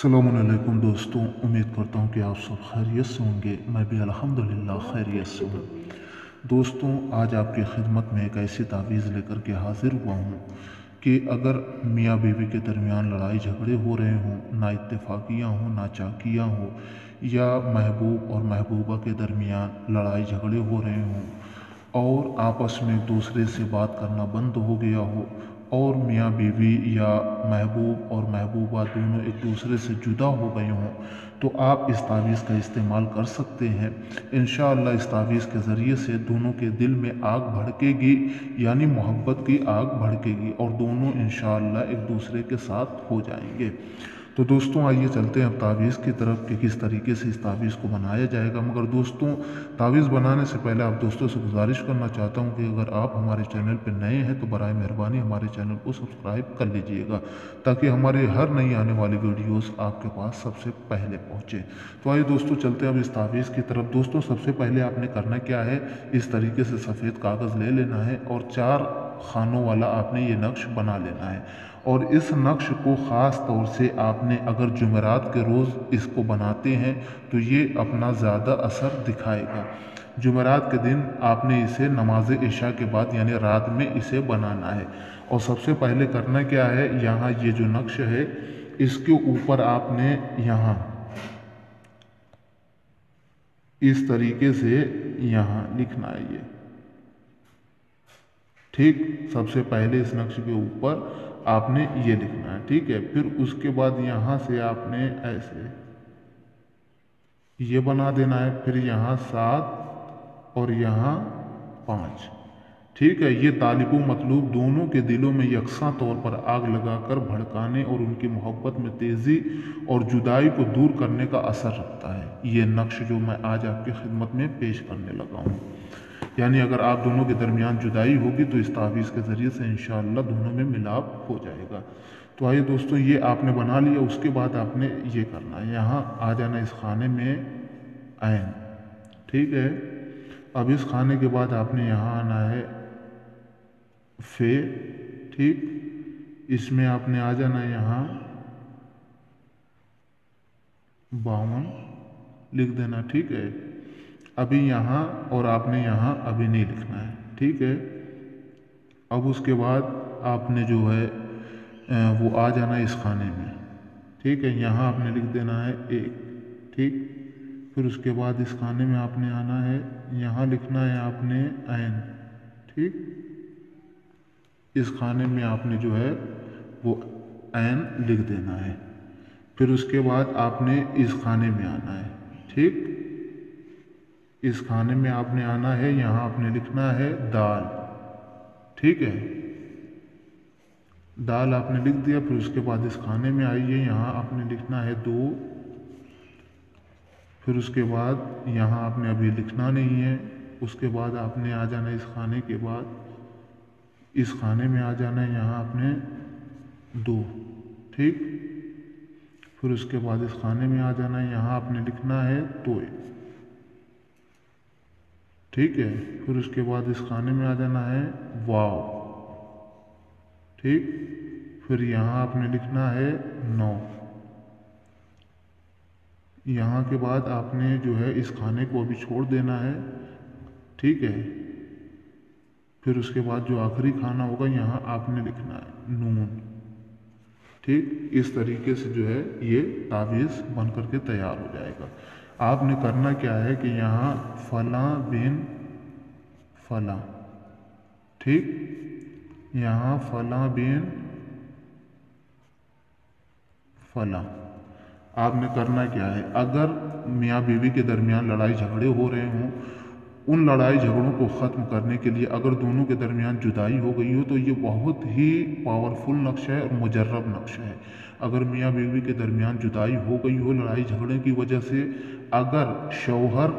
अस्सलामुअलैकुम दोस्तों, उम्मीद करता हूँ कि आप सब खैरियत से होंगे। मैं भी अल्हम्दुलिल्लाह खैरियत से हूँ। दोस्तों, आज आपकी खिदमत में एक ऐसी तावीज़ लेकर के हाज़िर हुआ हूँ कि अगर मियाँ बीवी के दरमियान लड़ाई झगड़े हो रहे हों, ना इत्तेफाकियाँ हों, ना चाकियाँ हो, या महबूब और महबूबा के दरमियान लड़ाई झगड़े हो रहे हों और आपस में एक दूसरे से बात करना बंद हो गया हो और मियाँ बीवी या महबूब और महबूबा दोनों एक दूसरे से जुदा हो गए हों, तो आप इस तावीज़ का इस्तेमाल कर सकते हैं। इंशाअल्लाह इस तावीज़ के ज़रिए से दोनों के दिल में आग भड़केगी, यानी मोहब्बत की आग भड़केगी और दोनों इंशाअल्लाह एक दूसरे के साथ हो जाएंगे। तो दोस्तों, आइए चलते हैं अब तावीज़ की तरफ कि किस तरीके से इस तावीज़ को बनाया जाएगा। मगर दोस्तों, तावीज़ बनाने से पहले आप दोस्तों से गुजारिश करना चाहता हूं कि अगर आप हमारे चैनल पर नए हैं तो बराए मेहरबानी हमारे चैनल को सब्सक्राइब कर लीजिएगा, ताकि हमारे हर नई आने वाली वीडियोस आपके पास सबसे पहले पहुंचे। तो आइए दोस्तों, चलते हैं अब इस तावीज़ की तरफ। दोस्तों, सबसे पहले आपने करना क्या है, इस तरीके से सफ़ेद कागज़ ले लेना है और 4 खानों वाला आपने ये नक्श बना लेना है। और इस नक्श को ख़ास तौर से आपने अगर जुमेरात के रोज़ इसको बनाते हैं तो ये अपना ज़्यादा असर दिखाएगा। जुमेरात के दिन आपने इसे नमाज इशा के बाद यानी रात में इसे बनाना है। और सबसे पहले करना क्या है, यहाँ ये जो नक्श है इसके ऊपर आपने यहाँ इस तरीके से यहाँ लिखना है ये, ठीक। सबसे पहले इस नक्श के ऊपर आपने ये लिखना है, ठीक है। फिर उसके बाद यहाँ से आपने ऐसे ये बना देना है, फिर यहाँ 7 और यहाँ 5, ठीक है। ये तालिबो मतलूब दोनों के दिलों में यकसा तौर पर आग लगाकर भड़काने और उनकी मोहब्बत में तेज़ी और जुदाई को दूर करने का असर रखता है। ये नक्श जो मैं आज आपकी खिदमत में पेश करने लगा हूँ, यानी अगर आप दोनों के दरमियान जुदाई होगी तो इस तावीज़ के ज़रिए से इंशाअल्लाह दोनों में मिलाप हो जाएगा। तो आइए दोस्तों, ये आपने बना लिया। उसके बाद आपने ये करना है, यहाँ आ जाना इस खाने में ऐन, ठीक है। अब इस खाने के बाद आपने यहाँ आना है फे, ठीक। इसमें आपने आ जाना है यहाँ 52 लिख देना, ठीक है। अभी यहाँ और आपने यहाँ अभी नहीं लिखना है, ठीक है। अब उसके बाद आपने जो है वो आ जाना है इस खाने में, ठीक है। यहाँ आपने लिख देना है 1, ठीक। फिर उसके बाद इस खाने में आपने आना है, यहाँ लिखना है आपने ऐन, ठीक। इस खाने में आपने जो है वो ऐन लिख देना है। फिर उसके बाद आपने इस खाने में आना है, ठीक। इस खाने में आपने आना है, यहाँ आपने लिखना है दाल, ठीक है। दाल आपने लिख दिया। फिर उसके बाद इस खाने में आइए, यहाँ आपने लिखना है 2। फिर उसके बाद यहाँ आपने अभी लिखना नहीं है। उसके बाद आपने आ जाना इस खाने के बाद इस खाने में आ जाना है, यहाँ आपने 2, ठीक। फिर उसके बाद इस खाने में आ जाना है, यहाँ आपने लिखना है तोय, ठीक है। फिर उसके बाद इस खाने में आ जाना है वाव, ठीक। फिर यहाँ आपने लिखना है 9। यहाँ के बाद आपने जो है इस खाने को अभी छोड़ देना है, ठीक है। फिर उसके बाद जो आखिरी खाना होगा यहाँ आपने लिखना है नून, ठीक। इस तरीके से जो है ये तावीज़ बन करके तैयार हो जाएगा। आपने करना क्या है कि यहाँ फला बिन फला, ठीक। यहाँ फला बिन फला आपने करना क्या है, अगर मियाँ बीवी के दरमियान लड़ाई झगड़े हो रहे हों, उन लड़ाई झगड़ों को ख़त्म करने के लिए अगर दोनों के दरमियान जुदाई हो गई हो तो ये बहुत ही पावरफुल नक्श है और मुजर्रब नक्श है। अगर मियाँ बीवी के दरमियान जुदाई हो गई हो लड़ाई झगड़े की वजह से, अगर शौहर,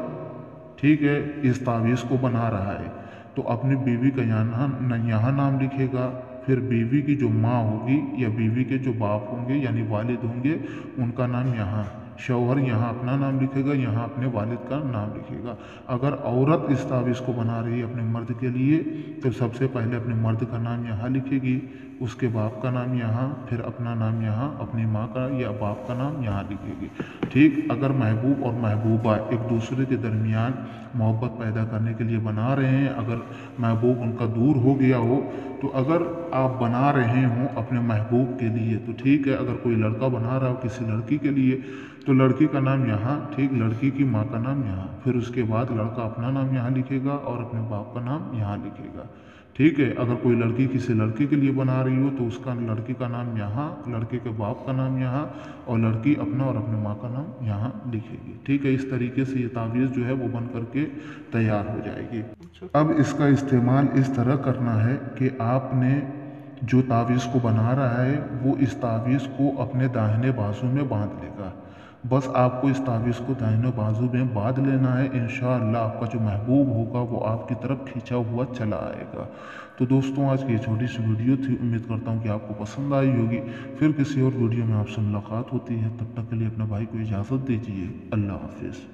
ठीक है, इस तावीज़ को बना रहा है तो अपनी बीवी का यहाँ नाम लिखेगा। फिर बीवी की जो माँ होगी या बीवी के जो बाप होंगे यानी वालिद होंगे, उनका नाम यहाँ, शौहर यहाँ अपना नाम लिखेगा, यहाँ अपने वालिद का नाम लिखेगा। अगर औरत इस तावीज़ को बना रही है अपने मर्द के लिए तो सबसे पहले अपने मर्द का नाम यहाँ लिखेगी, उसके बाप का नाम यहाँ, फिर अपना नाम यहाँ, अपनी माँ का या बाप का नाम यहाँ लिखेगी। ठीक, अगर महबूब और महबूबा एक दूसरे के दरमियान मोहब्बत पैदा करने के लिए बना रहे हैं, अगर महबूब उनका दूर हो गया हो, तो अगर आप बना रहे हों अपने महबूब के लिए तो ठीक है। अगर कोई लड़का बना रहा हो किसी लड़की के लिए तो लड़की का नाम यहाँ, ठीक, लड़की की माँ का नाम यहाँ, फिर उसके बाद लड़का अपना नाम यहाँ लिखेगा और अपने बाप का नाम यहाँ लिखेगा। ठीक है, अगर कोई लड़की किसी लड़के के लिए बना रही हो तो उसका लड़की का नाम यहाँ, लड़के के बाप का नाम यहाँ और लड़की अपना और अपने माँ का नाम यहाँ लिखेगी। ठीक है, इस तरीके से ये तावीज़ जो है वो बन करके तैयार हो जाएगी। अब इसका इस्तेमाल इस तरह करना है कि आपने जो तावीज़ को बना रहा है वो इस तावीज़ को अपने दाहिने बाजू में बांध लेगा। बस आपको इस तावीज़ को दाहिने बाजू में बांध लेना है। इंशाअल्लाह आपका जो महबूब होगा वो आपकी तरफ खींचा हुआ चला आएगा। तो दोस्तों, आज की ये छोटी सी वीडियो थी, उम्मीद करता हूँ कि आपको पसंद आई होगी। फिर किसी और वीडियो में आपसे मुलाकात होती है, तब तक के लिए अपने भाई को इजाज़त दीजिए। अल्लाह हाफिज़।